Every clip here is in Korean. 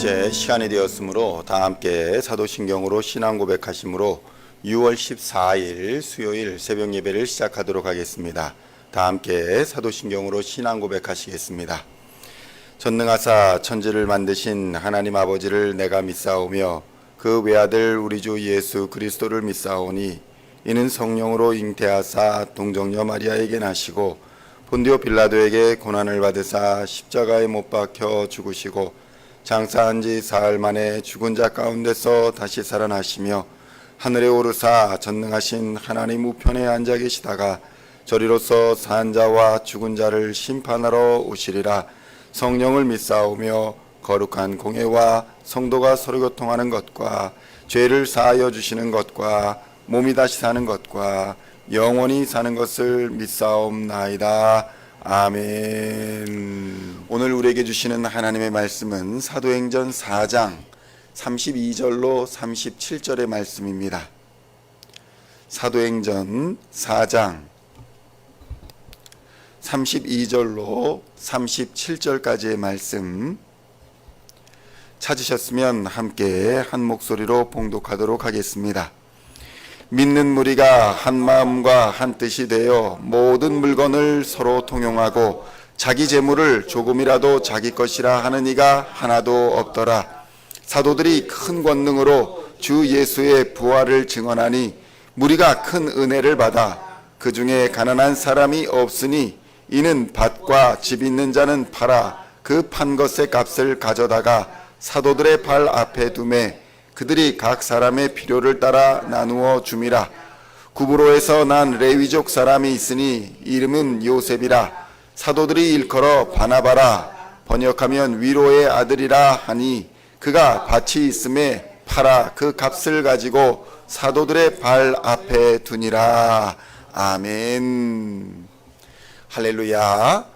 이제 시간이 되었으므로 다 함께 사도신경으로 신앙 고백하심으로 6월 14일 수요일 새벽 예배를 시작하도록 하겠습니다. 다 함께 사도신경으로 신앙 고백하시겠습니다. 전능하사 천지를 만드신 하나님 아버지를 내가 믿사오며 그 외아들 우리 주 예수 그리스도를 믿사오니 이는 성령으로 잉태하사 동정녀 마리아에게 나시고 본디오 빌라도에게 고난을 받으사 십자가에 못 박혀 죽으시고 장사한 지 사흘 만에 죽은 자 가운데서 다시 살아나시며 하늘에 오르사 전능하신 하나님 우편에 앉아 계시다가 저리로서 산 자와 죽은 자를 심판하러 오시리라. 성령을 믿사오며 거룩한 공회와 성도가 서로 교통하는 것과 죄를 사하여 주시는 것과 몸이 다시 사는 것과 영원히 사는 것을 믿사옵나이다. 아멘. 오늘 우리에게 주시는 하나님의 말씀은 사도행전 4장 32절로 37절의 말씀입니다. 사도행전 4장 32절로 37절까지의 말씀 찾으셨으면 함께 한 목소리로 봉독하도록 하겠습니다. 믿는 무리가 한 마음과 한 뜻이 되어 모든 물건을 서로 통용하고 자기 재물을 조금이라도 자기 것이라 하는 이가 하나도 없더라. 사도들이 큰 권능으로 주 예수의 부활을 증언하니 무리가 큰 은혜를 받아 그 중에 가난한 사람이 없으니 이는 밭과 집 있는 자는 팔아 그 판 것의 값을 가져다가 사도들의 발 앞에 두매 그들이 각 사람의 필요를 따라 나누어 줌이라. 구브로에서 난 레위족 사람이 있으니 이름은 요셉이라. 사도들이 일컬어 바나바라 번역하면 위로의 아들이라 하니 그가 밭이 있음에 팔아 그 값을 가지고 사도들의 발 앞에 두니라. 아멘. 할렐루야.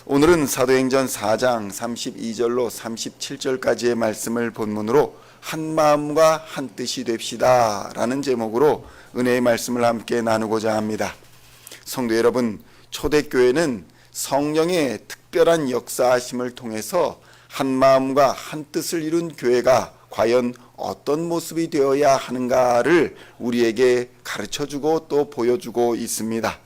오늘은 사도행전 4장 32절로 37절까지의 말씀을 본문으로 한 마음과 한 뜻이 됩시다 라는 제목으로 은혜의 말씀을 함께 나누고자 합니다. 성도 여러분, 초대교회는 성령의 특별한 역사하심을 통해서 한 마음과 한 뜻을 이룬 교회가 과연 어떤 모습이 되어야 하는가를 우리에게 가르쳐주고 또 보여주고 있습니다.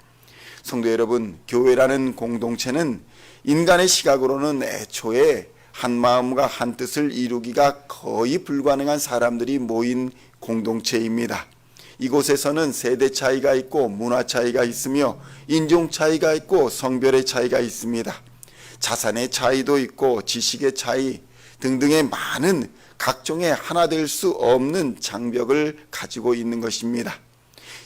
성도 여러분, 교회라는 공동체는 인간의 시각으로는 애초에 한 마음과 한 뜻을 이루기가 거의 불가능한 사람들이 모인 공동체입니다. 이곳에서는 세대 차이가 있고 문화 차이가 있으며 인종 차이가 있고 성별의 차이가 있습니다. 자산의 차이도 있고 지식의 차이 등등의 많은 각종의 하나 될 수 없는 장벽을 가지고 있는 것입니다.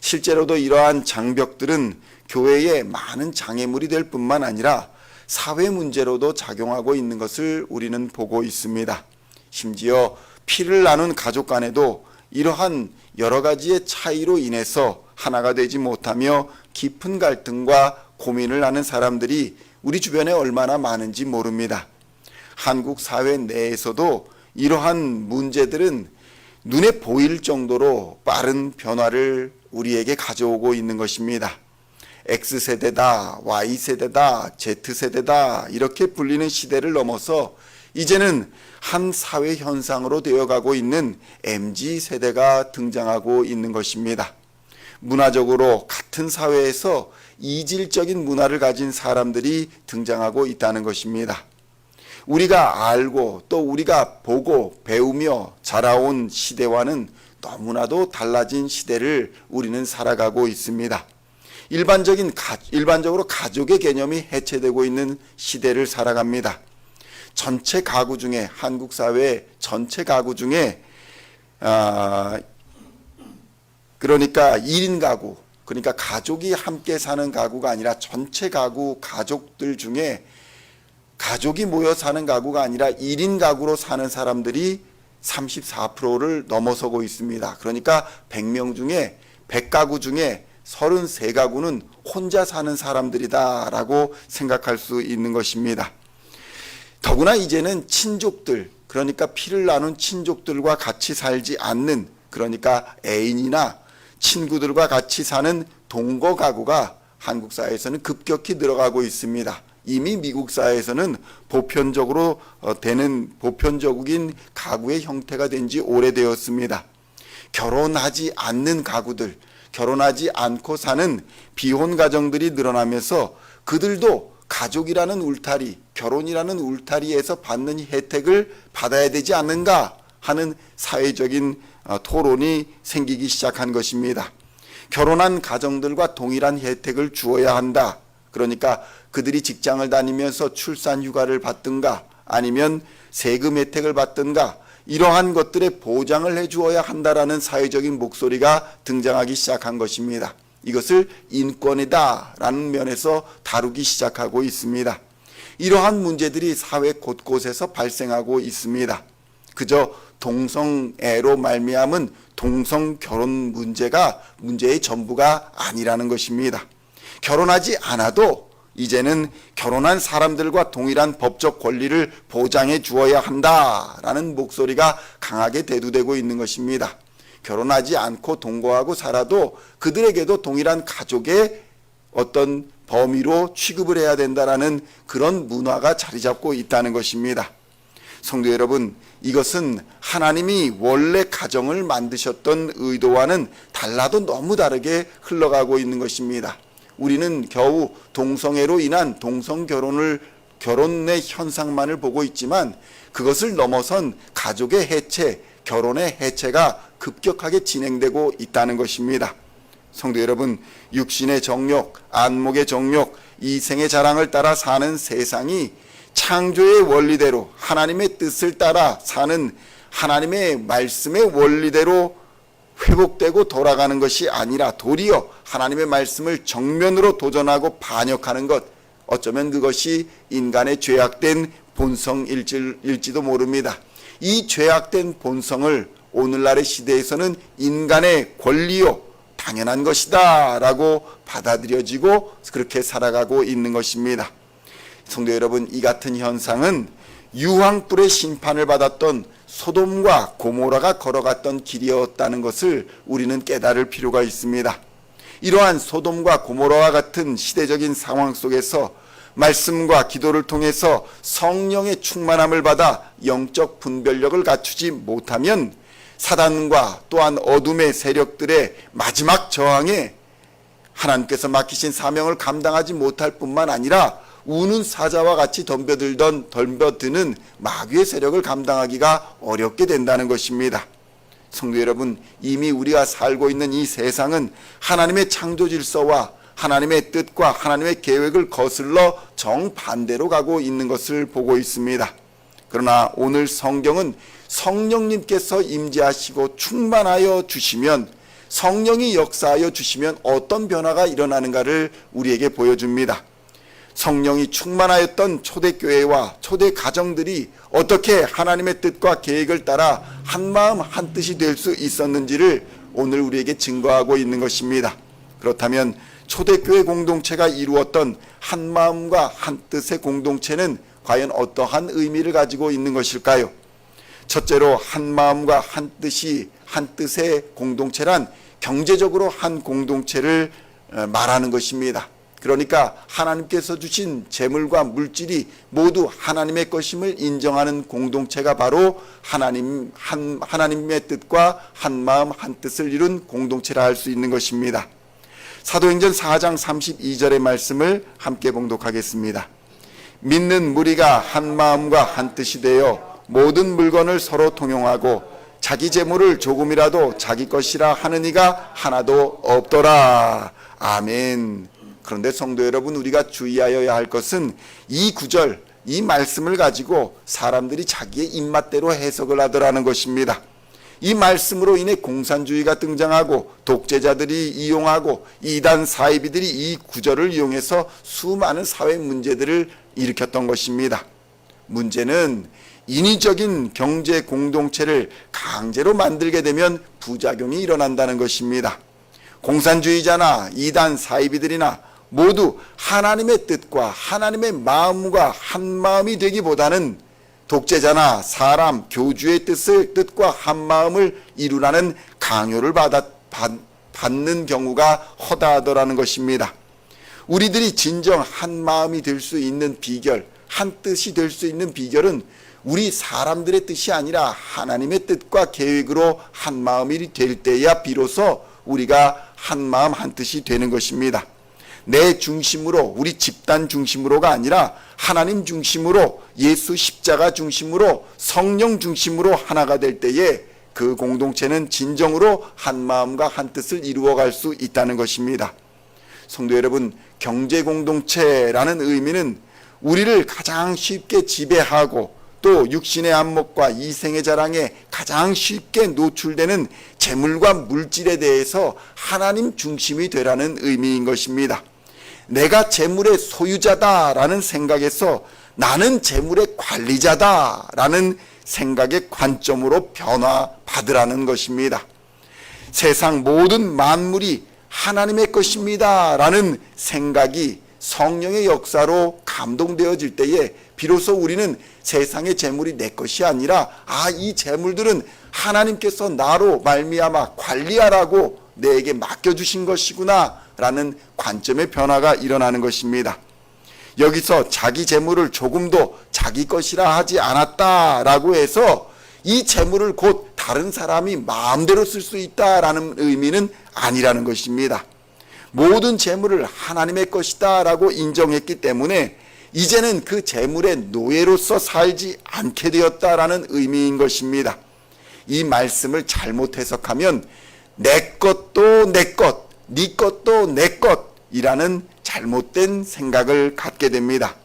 실제로도 이러한 장벽들은 교회에 많은 장애물이 될 뿐만 아니라 사회 문제로도 작용하고 있는 것을 우리는 보고 있습니다. 심지어 피를 나눈 가족 간에도 이러한 여러 가지의 차이로 인해서 하나가 되지 못하며 깊은 갈등과 고민을 하는 사람들이 우리 주변에 얼마나 많은지 모릅니다. 한국 사회 내에서도 이러한 문제들은 눈에 보일 정도로 빠른 변화를 우리에게 가져오고 있는 것입니다. X세대다, Y세대다, Z세대다 이렇게 불리는 시대를 넘어서 이제는 한 사회 현상으로 되어가고 있는 MZ세대가 등장하고 있는 것입니다. 문화적으로 같은 사회에서 이질적인 문화를 가진 사람들이 등장하고 있다는 것입니다. 우리가 알고 또 우리가 보고 배우며 자라온 시대와는 너무나도 달라진 시대를 우리는 살아가고 있습니다. 일반적으로 가족의 개념이 해체되고 있는 시대를 살아갑니다. 전체 가구 중에 한국 사회 전체 가구 중에 그러니까 1인 가구, 그러니까 가족이 함께 사는 가구가 아니라 전체 가족들 중에 가족이 모여 사는 가구가 아니라 1인 가구로 사는 사람들이 34%를 넘어서고 있습니다. 그러니까 100명 중에 100가구 중에 33가구는 혼자 사는 사람들이다라고 생각할 수 있는 것입니다. 더구나 이제는 친족들, 그러니까 피를 나눈 친족들과 같이 살지 않는, 그러니까 애인이나 친구들과 같이 사는 동거 가구가 한국 사회에서는 급격히 늘어가고 있습니다. 이미 미국 사회에서는 보편적으로 되는 보편적인 가구의 형태가 된 지 오래되었습니다. 결혼하지 않는 가구들, 결혼하지 않고 사는 비혼 가정들이 늘어나면서 그들도 가족이라는 울타리, 결혼이라는 울타리에서 받는 혜택을 받아야 되지 않는가 하는 사회적인 토론이 생기기 시작한 것입니다. 결혼한 가정들과 동일한 혜택을 주어야 한다. 그러니까 그들이 직장을 다니면서 출산 휴가를 받든가 아니면 세금 혜택을 받든가 이러한 것들에 보장을 해주어야 한다라는 사회적인 목소리가 등장하기 시작한 것입니다. 이것을 인권이다라는 면에서 다루기 시작하고 있습니다. 이러한 문제들이 사회 곳곳에서 발생하고 있습니다. 그저 동성애로 말미암은 동성 결혼 문제가 문제의 전부가 아니라는 것입니다. 결혼하지 않아도 이제는 결혼한 사람들과 동일한 법적 권리를 보장해 주어야 한다라는 목소리가 강하게 대두되고 있는 것입니다. 결혼하지 않고 동거하고 살아도 그들에게도 동일한 가족의 어떤 범위로 취급을 해야 된다라는 그런 문화가 자리 잡고 있다는 것입니다. 성도 여러분, 이것은 하나님이 원래 가정을 만드셨던 의도와는 달라도 너무 다르게 흘러가고 있는 것입니다. 우리는 겨우 동성애로 인한 동성결혼의 현상만을 보고 있지만 그것을 넘어선 가족의 해체, 결혼의 해체가 급격하게 진행되고 있다는 것입니다. 성도 여러분, 육신의 정욕, 안목의 정욕, 이생의 자랑을 따라 사는 세상이 창조의 원리대로 하나님의 뜻을 따라 사는 하나님의 말씀의 원리대로 회복되고 돌아가는 것이 아니라 도리어 하나님의 말씀을 정면으로 도전하고 반역하는 것, 어쩌면 그것이 인간의 죄악된 본성일지도 모릅니다. 이 죄악된 본성을 오늘날의 시대에서는 인간의 권리요 당연한 것이다 라고 받아들여지고 그렇게 살아가고 있는 것입니다. 성도 여러분, 이 같은 현상은 유황불의 심판을 받았던 소돔과 고모라가 걸어갔던 길이었다는 것을 우리는 깨달을 필요가 있습니다. 이러한 소돔과 고모라와 같은 시대적인 상황 속에서 말씀과 기도를 통해서 성령의 충만함을 받아 영적 분별력을 갖추지 못하면 사단과 또한 어둠의 세력들의 마지막 저항에 하나님께서 맡기신 사명을 감당하지 못할 뿐만 아니라 우는 사자와 같이 덤벼드는 마귀의 세력을 감당하기가 어렵게 된다는 것입니다. 성도 여러분, 이미 우리가 살고 있는 이 세상은 하나님의 창조 질서와 하나님의 뜻과 하나님의 계획을 거슬러 정반대로 가고 있는 것을 보고 있습니다. 그러나 오늘 성경은 성령님께서 임재하시고 충만하여 주시면, 성령이 역사하여 주시면 어떤 변화가 일어나는가를 우리에게 보여줍니다. 성령이 충만하였던 초대교회와 초대 가정들이 어떻게 하나님의 뜻과 계획을 따라 한마음 한뜻이 될 수 있었는지를 오늘 우리에게 증거하고 있는 것입니다. 그렇다면 초대교회 공동체가 이루었던 한마음과 한뜻의 공동체는 과연 어떠한 의미를 가지고 있는 것일까요? 첫째로 한마음과 한뜻이 한뜻의 공동체란 경제적으로 한 공동체를 말하는 것입니다. 그러니까 하나님께서 주신 재물과 물질이 모두 하나님의 것임을 인정하는 공동체가 바로 하나님의 뜻과 한마음 한뜻을 이룬 공동체라 할 수 있는 것입니다. 사도행전 4장 32절의 말씀을 함께 봉독하겠습니다. 믿는 무리가 한마음과 한뜻이 되어 모든 물건을 서로 통용하고 자기 재물을 조금이라도 자기 것이라 하는 이가 하나도 없더라. 아멘. 그런데 성도 여러분, 우리가 주의하여야 할 것은 이 구절, 이 말씀을 가지고 사람들이 자기의 입맛대로 해석을 하더라는 것입니다. 이 말씀으로 인해 공산주의가 등장하고 독재자들이 이용하고 이단 사이비들이 이 구절을 이용해서 수많은 사회 문제들을 일으켰던 것입니다. 문제는 인위적인 경제 공동체를 강제로 만들게 되면 부작용이 일어난다는 것입니다. 공산주의자나 이단 사이비들이나 모두 하나님의 뜻과 하나님의 마음과 한마음이 되기보다는 독재자나 사람, 교주의 뜻과 한마음을 이루라는 강요를 받는 경우가 허다하더라는 것입니다. 우리들이 진정 한 마음이 될 수 있는 비결, 한 뜻이 될 수 있는 비결은 우리 사람들의 뜻이 아니라 하나님의 뜻과 계획으로 한 마음이 될 때야 비로소 우리가 한 마음 한 뜻이 되는 것입니다. 내 중심으로, 우리 집단 중심으로가 아니라 하나님 중심으로, 예수 십자가 중심으로, 성령 중심으로 하나가 될 때에 그 공동체는 진정으로 한 마음과 한 뜻을 이루어갈 수 있다는 것입니다. 성도 여러분, 경제 공동체라는 의미는 우리를 가장 쉽게 지배하고 또 육신의 안목과 이생의 자랑에 가장 쉽게 노출되는 재물과 물질에 대해서 하나님 중심이 되라는 의미인 것입니다. 내가 재물의 소유자다라는 생각에서 나는 재물의 관리자다라는 생각의 관점으로 변화받으라는 것입니다. 세상 모든 만물이 하나님의 것입니다 라는 생각이 성령의 역사로 감동되어질 때에 비로소 우리는 세상의 재물이 내 것이 아니라 이 재물들은 하나님께서 나로 말미암아 관리하라고 내게 맡겨주신 것이구나 라는 관점의 변화가 일어나는 것입니다. 여기서 자기 재물을 조금도 자기 것이라 하지 않았다라고 해서 이 재물을 곧 다른 사람이 마음대로 쓸 수 있다라는 의미는 아니라는 것입니다. 모든 재물을 하나님의 것이다 라고 인정했기 때문에 이제는 그 재물의 노예로서 살지 않게 되었다라는 의미인 것입니다. 이 말씀을 잘못 해석하면 내 것도 내 것, 네 것도 내 것이라는 잘못된 생각을 갖게 됩니다.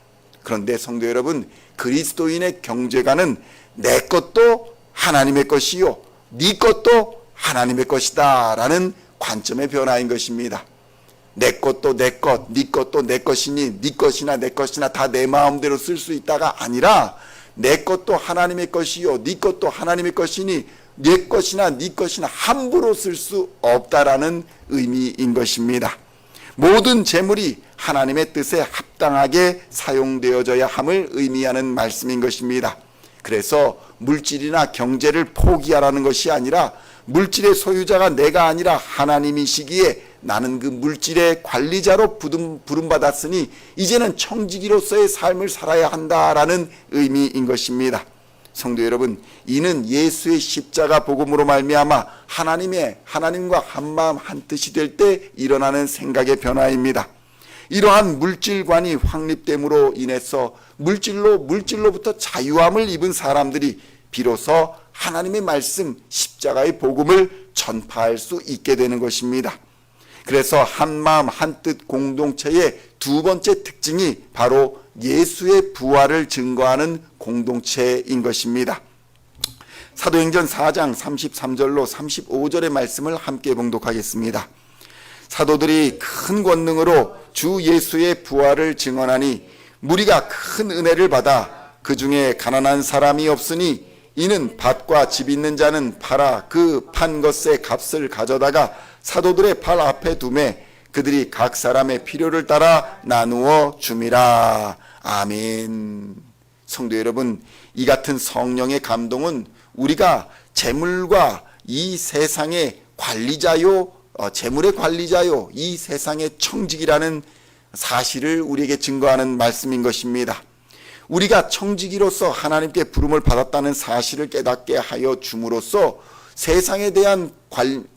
그런데 성도 여러분, 그리스도인의 경제관은 내 것도 하나님의 것이요 네 것도 하나님의 것이다 라는 관점의 변화인 것입니다. 내 것도 내 것, 네 것도 내 것이니 네 것이나 내 것이나 다 내 마음대로 쓸 수 있다가 아니라 내 것도 하나님의 것이요 네 것도 하나님의 것이니 내 것이나 네 것이나 함부로 쓸 수 없다라는 의미인 것입니다. 모든 재물이 하나님의 뜻에 합당하게 사용되어져야 함을 의미하는 말씀인 것입니다. 그래서 물질이나 경제를 포기하라는 것이 아니라 물질의 소유자가 내가 아니라 하나님이시기에 나는 그 물질의 관리자로 부름받았으니 이제는 청지기로서의 삶을 살아야 한다라는 의미인 것입니다. 성도 여러분, 이는 예수의 십자가 복음으로 말미암아 하나님과 한마음 한뜻이 될 때 일어나는 생각의 변화입니다. 이러한 물질관이 확립됨으로 인해서 물질로부터 자유함을 입은 사람들이 비로소 하나님의 말씀 십자가의 복음을 전파할 수 있게 되는 것입니다. 그래서 한마음 한뜻 공동체의 두 번째 특징이 바로 예수의 부활을 증거하는 공동체인 것입니다. 사도행전 4장 33절로 35절의 말씀을 함께 봉독하겠습니다. 사도들이 큰 권능으로 주 예수의 부활을 증언하니 무리가 큰 은혜를 받아 그 중에 가난한 사람이 없으니 이는 밭과 집 있는 자는 팔아 그 판 것의 값을 가져다가 사도들의 발 앞에 두매 그들이 각 사람의 필요를 따라 나누어 줌이라. 아멘. 성도 여러분, 이 같은 성령의 감동은 우리가 재물과 이 세상의 관리자요, 재물의 관리자요, 이 세상의 청직이라는 사실을 우리에게 증거하는 말씀인 것입니다. 우리가 청지기로서 하나님께 부름을 받았다는 사실을 깨닫게 하여 줌으로써 세상에 대한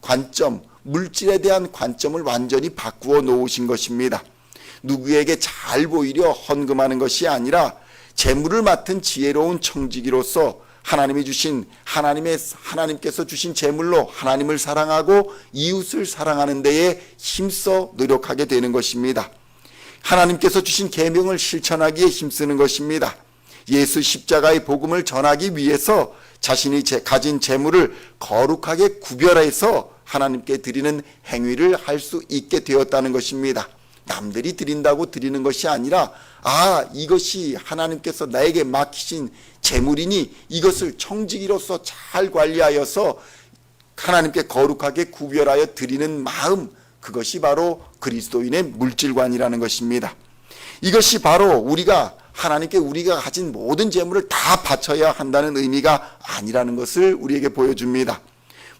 관점, 물질에 대한 관점을 완전히 바꾸어 놓으신 것입니다. 누구에게 잘 보이려 헌금하는 것이 아니라 재물을 맡은 지혜로운 청지기로서 하나님께서 주신 재물로 하나님을 사랑하고 이웃을 사랑하는 데에 힘써 노력하게 되는 것입니다. 하나님께서 주신 계명을 실천하기에 힘쓰는 것입니다. 예수 십자가의 복음을 전하기 위해서 자신이 가진 재물을 거룩하게 구별해서 하나님께 드리는 행위를 할 수 있게 되었다는 것입니다. 남들이 드린다고 드리는 것이 아니라 이것이 하나님께서 나에게 맡기신 재물이니 이것을 청지기로서 잘 관리하여서 하나님께 거룩하게 구별하여 드리는 마음, 그것이 바로 그리스도인의 물질관이라는 것입니다. 이것이 바로 하나님께 우리가 가진 모든 재물을 다 바쳐야 한다는 의미가 아니라는 것을 우리에게 보여줍니다.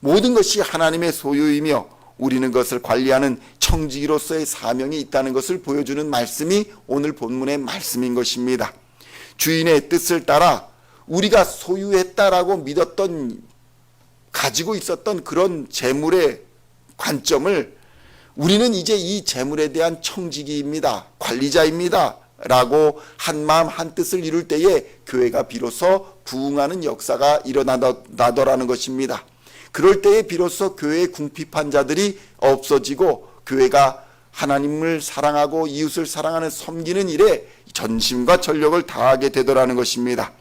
모든 것이 하나님의 소유이며 우리는 그것을 관리하는 청지기로서의 사명이 있다는 것을 보여주는 말씀이 오늘 본문의 말씀인 것입니다. 주인의 뜻을 따라 우리가 소유했다라고 믿었던, 가지고 있었던 그런 재물의 관점을 우리는 이제 이 재물에 대한 청지기입니다, 관리자입니다 라고 한마음 한뜻을 이룰 때에 교회가 비로소 부흥하는 역사가 일어나더라는 것입니다. 그럴 때에 비로소 교회의 궁핍한 자들이 없어지고 교회가 하나님을 사랑하고 이웃을 사랑하는 섬기는 일에 전심과 전력을 다하게 되더라는 것입니다.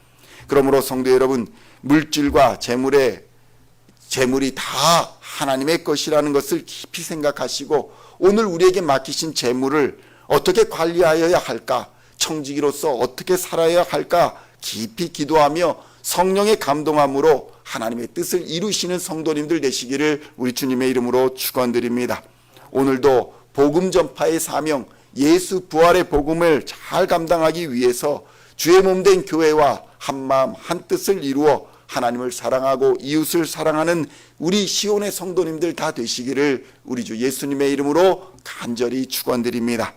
그러므로 성도 여러분, 물질과 재물이 다 하나님의 것이라는 것을 깊이 생각하시고 오늘 우리에게 맡기신 재물을 어떻게 관리하여야 할까, 청지기로서 어떻게 살아야 할까 깊이 기도하며 성령의 감동함으로 하나님의 뜻을 이루시는 성도님들 되시기를 우리 주님의 이름으로 축원드립니다. 오늘도 복음 전파의 사명, 예수 부활의 복음을 잘 감당하기 위해서 주의 몸된 교회와 한마음 한뜻을 이루어 하나님을 사랑하고 이웃을 사랑하는 우리 시온의 성도님들 다 되시기를 우리 주 예수님의 이름으로 간절히 축원드립니다.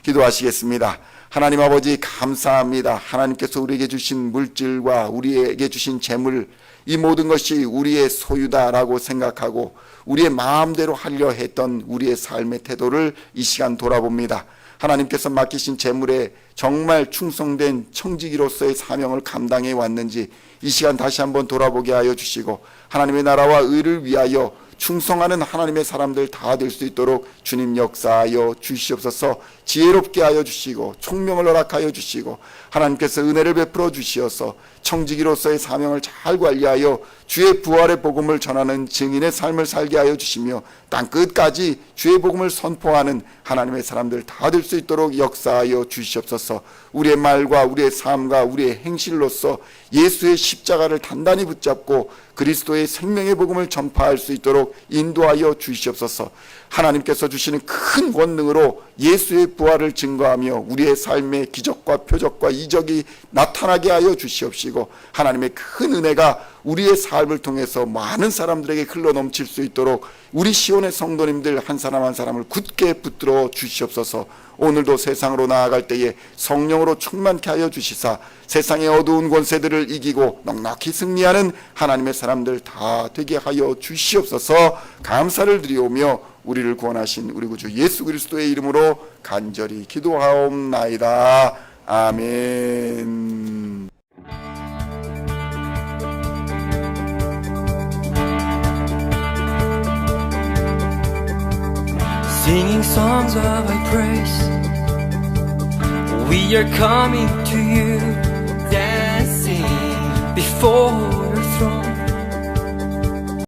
기도하시겠습니다. 하나님 아버지 감사합니다. 하나님께서 우리에게 주신 물질과 우리에게 주신 재물, 이 모든 것이 우리의 소유다라고 생각하고 우리의 마음대로 하려 했던 우리의 삶의 태도를 이 시간 돌아봅니다. 하나님께서 맡기신 재물에 정말 충성된 청지기로서의 사명을 감당해 왔는지 이 시간 다시 한번 돌아보게 하여 주시고 하나님의 나라와 의를 위하여 충성하는 하나님의 사람들 다 될 수 있도록 주님 역사하여 주시옵소서. 지혜롭게 하여 주시고 총명을 허락하여 주시고 하나님께서 은혜를 베풀어 주시어서 청지기로서의 사명을 잘 관리하여 주의 부활의 복음을 전하는 증인의 삶을 살게 하여 주시며 땅끝까지 주의 복음을 선포하는 하나님의 사람들 다 될 수 있도록 역사하여 주시옵소서. 우리의 말과 우리의 삶과 우리의 행실로서 예수의 십자가를 단단히 붙잡고 그리스도의 생명의 복음을 전파할 수 있도록 인도하여 주시옵소서. 하나님께서 주시는 큰 권능으로 예수의 부활을 증거하며 우리의 삶의 기적과 표적과 이적이 나타나게 하여 주시옵시고 하나님의 큰 은혜가 우리의 삶을 통해서 많은 사람들에게 흘러넘칠 수 있도록 우리 시온의 성도님들 한 사람 한 사람을 굳게 붙들어 주시옵소서. 오늘도 세상으로 나아갈 때에 성령으로 충만케 하여 주시사 세상의 어두운 권세들을 이기고 넉넉히 승리하는 하나님의 사람들 다 되게 하여 주시옵소서. 감사를 드리오며 우리를 구원하신 우리 구주 예수 그리스도의 이름으로 간절히 기도하옵나이다. 아멘. Singing songs of thy praise, we are coming to you, dancing before